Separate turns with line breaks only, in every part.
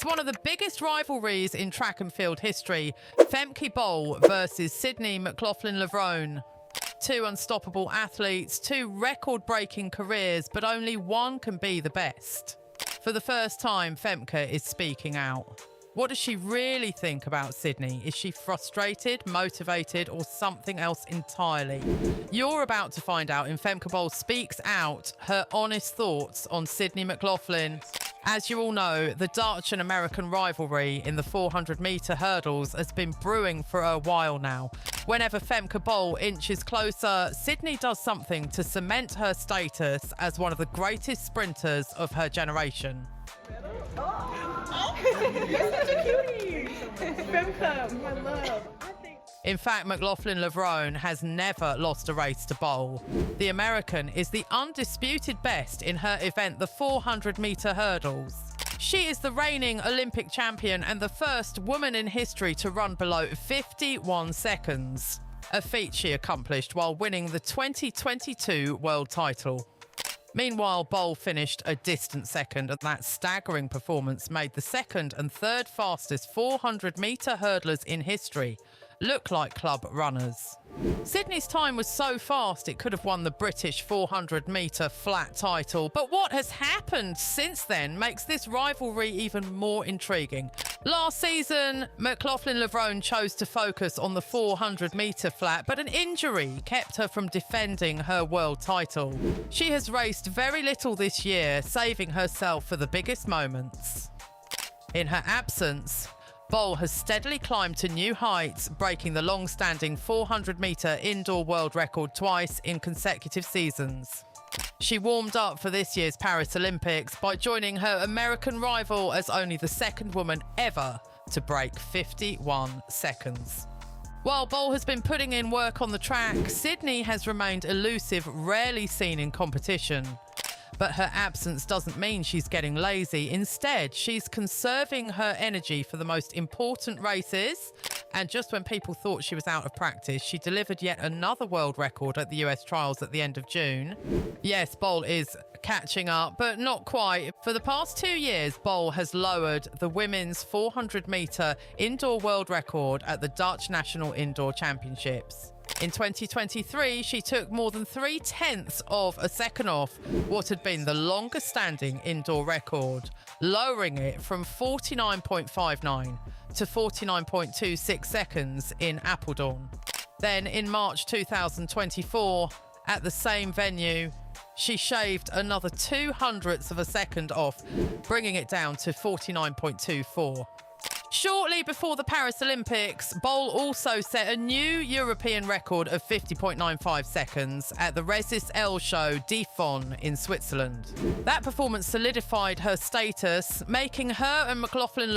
one of the biggest rivalries in track and field history. Femke Bol versus Sydney McLaughlin. Two unstoppable athletes, two record-breaking careers, but only one can be the best. For the first time, Femke is speaking out. What does she really think about Sydney? Is she frustrated, motivated, or something else entirely? You're about to find out in Femke Bol Speaks Out, her honest thoughts on Sydney McLaughlin. As you all know, the Dutch and American rivalry in the 400-metre hurdles has been brewing for a while now. Whenever Femke Bol inches closer, Sydney does something to cement her status as one of the greatest sprinters of her generation.
You're such a cutie! Femke, my love.
In fact, McLaughlin has never lost a race to Bol. The American is the undisputed best in her event, the 400-metre hurdles. She is the reigning Olympic champion and the first woman in history to run below 51 seconds, a feat she accomplished while winning the 2022 world title. Meanwhile, Bol finished a distant second, and that staggering performance made the second and third fastest 400-metre hurdlers in history look like club runners. Sydney's time was so fast it could have won the British 400-metre flat title, but what has happened since then makes this rivalry even more intriguing. Last season, McLaughlin chose to focus on the 400-metre flat, but an injury kept her from defending her world title. She has raced very little this year, saving herself for the biggest moments. In her absence, Bol has steadily climbed to new heights, breaking the long-standing 400-metre indoor world record twice in consecutive seasons. She warmed up for this year's Paris Olympics by joining her American rival as only the second woman ever to break 51 seconds. While Bol has been putting in work on the track, Sydney has remained elusive, rarely seen in competition. But her absence doesn't mean she's getting lazy. Instead, she's conserving her energy for the most important races. And just when people thought she was out of practice, she delivered yet another world record at the US trials at the end of June. Yes, Bol is catching up, but not quite. For the past 2 years, Bol has lowered the women's 400-metre indoor world record at the Dutch National Indoor Championships. In 2023, she took more than 0.3 of a second off what had been the longest-standing indoor record, lowering it from 49.59 to 49.26 seconds in Apeldoorn. Then, in March 2024, at the same venue, she shaved another 0.02 of a second off, bringing it down to 49.24. Shortly before the Paris Olympics, Bol also set a new European record of 50.95 seconds at the Resist L show Dijon in Switzerland. That performance solidified her status, making her and McLaughlin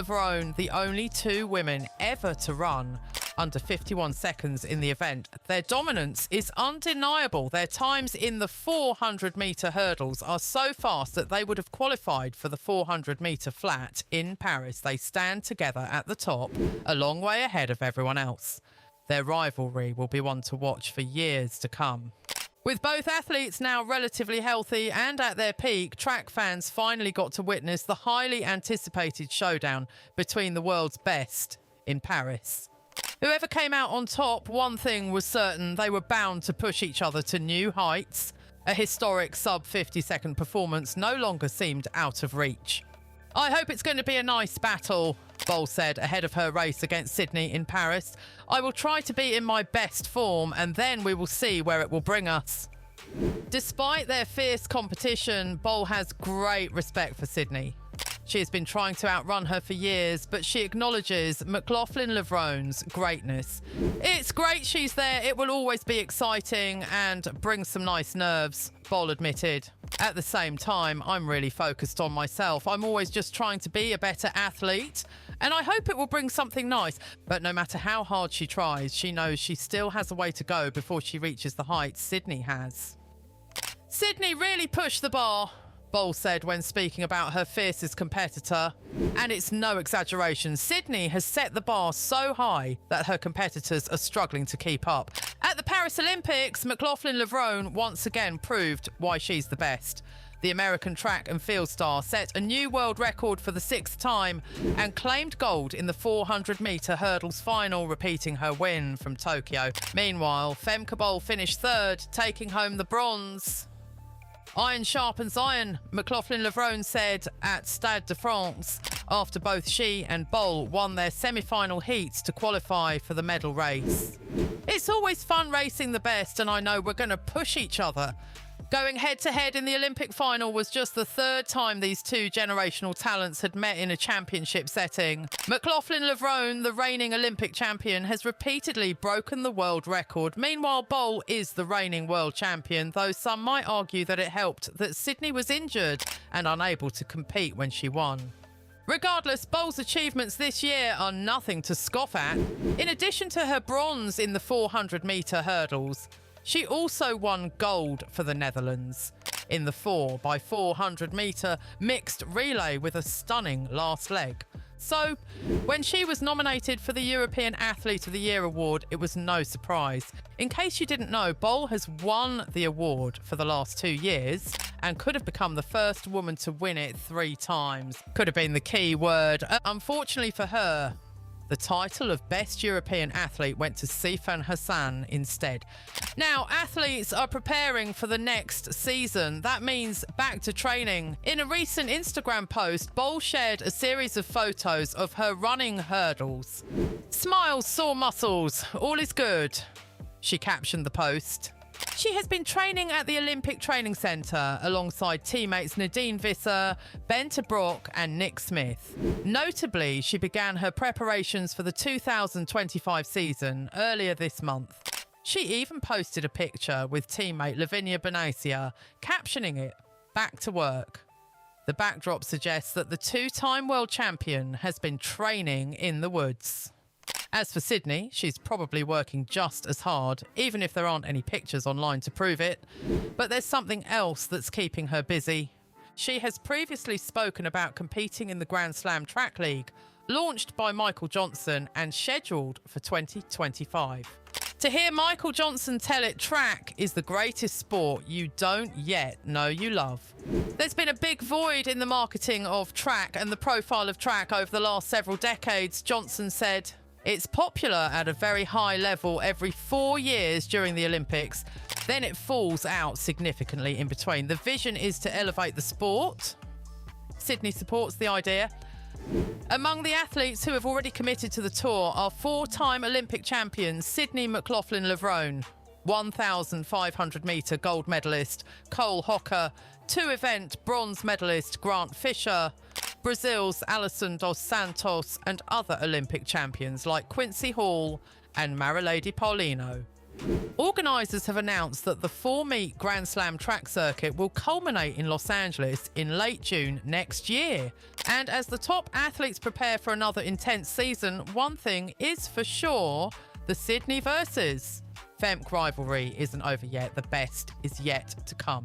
the only two women ever to run under 51 seconds in the event. Their dominance is undeniable. Their times in the 400-metre hurdles are so fast that they would have qualified for the 400-metre flat in Paris. They stand together at the top, a long way ahead of everyone else. Their rivalry will be one to watch for years to come. With both athletes now relatively healthy and at their peak, track fans finally got to witness the highly anticipated showdown between the world's best in Paris. Whoever came out on top, one thing was certain: they were bound to push each other to new heights. A historic sub-50-second performance no longer seemed out of reach. "I hope it's going to be a nice battle," Bol said ahead of her race against Sydney in Paris. "I will try to be in my best form, and then we will see where it will bring us." Despite their fierce competition, Bol has great respect for Sydney. She has been trying to outrun her for years, but she acknowledges McLaughlin-Lavron's greatness. "It's great she's there. It will always be exciting and bring some nice nerves," Bol admitted. "At the same time, I'm really focused on myself. I'm always just trying to be a better athlete, and I hope it will bring something nice. But no matter how hard she tries, she knows she still has a way to go before she reaches the heights Sydney has." "Sydney really pushed the bar," Bol said when speaking about her fiercest competitor. And it's no exaggeration, Sydney has set the bar so high that her competitors are struggling to keep up. At the Paris Olympics, McLaughlin once again proved why she's the best. The American track and field star set a new world record for the 6th time and claimed gold in the 400-metre hurdles final, repeating her win from Tokyo. Meanwhile, Femke Bol finished 3rd, taking home the bronze. Iron sharpens iron, McLaughlin said at Stade de France, after both she and Bol won their semi-final heats to qualify for the medal race. It's always fun racing the best, and I know we're going to push each other. Going head-to-head in the Olympic final was just the 3rd time these two generational talents had met in a championship setting. McLaughlin, the reigning Olympic champion, has repeatedly broken the world record. Meanwhile, Bol is the reigning world champion, though some might argue that it helped that Sydney was injured and unable to compete when she won. Regardless, Bol's achievements this year are nothing to scoff at. In addition to her bronze in the 400-metre hurdles, she also won gold for the Netherlands in the 4x400-metre mixed relay with a stunning last leg. So, when she was nominated for the European Athlete of the Year award, it was no surprise. In case you didn't know, Bol has won the award for the last 2 years and could have become the first woman to win it 3 times. Could have been the key word. Unfortunately for her, the title of Best European Athlete went to Sifan Hassan instead. Now, athletes are preparing for the next season. That means back to training. In a recent Instagram post, Bol shared a series of photos of her running hurdles. "Smiles, sore muscles, all is good," she captioned the post. She has been training at the Olympic Training Centre alongside teammates Nadine Visser, Ben Brock and Nick Smith. Notably, she began her preparations for the 2025 season earlier this month. She even posted a picture with teammate Lavinia Benacia, captioning it, "Back to work." The backdrop suggests that the 2-time world champion has been training in the woods. As for Sydney, she's probably working just as hard, even if there aren't any pictures online to prove it. But there's something else that's keeping her busy. She has previously spoken about competing in the Grand Slam Track League, launched by Michael Johnson and scheduled for 2025. To hear Michael Johnson tell it, track is the greatest sport you don't yet know you love. There's been a big void in the marketing of track and the profile of track over the last several decades, Johnson said. It's popular at a very high level every 4 years during the Olympics. Then it falls out significantly in between. The vision is to elevate the sport. Sydney supports the idea. Among the athletes who have already committed to the tour are 4-time Olympic champions Sydney McLaughlin, 1,500-metre gold medalist Cole Hocker, 2-event bronze medalist Grant Fisher, Brazil's Alison dos Santos, and other Olympic champions like Quincy Hall and Marilady Paulino. Organisers have announced that the 4-meet Grand Slam track circuit will culminate in Los Angeles in late June next year. And as the top athletes prepare for another intense season, one thing is for sure, the Sydney versus Femke rivalry isn't over yet. The best is yet to come.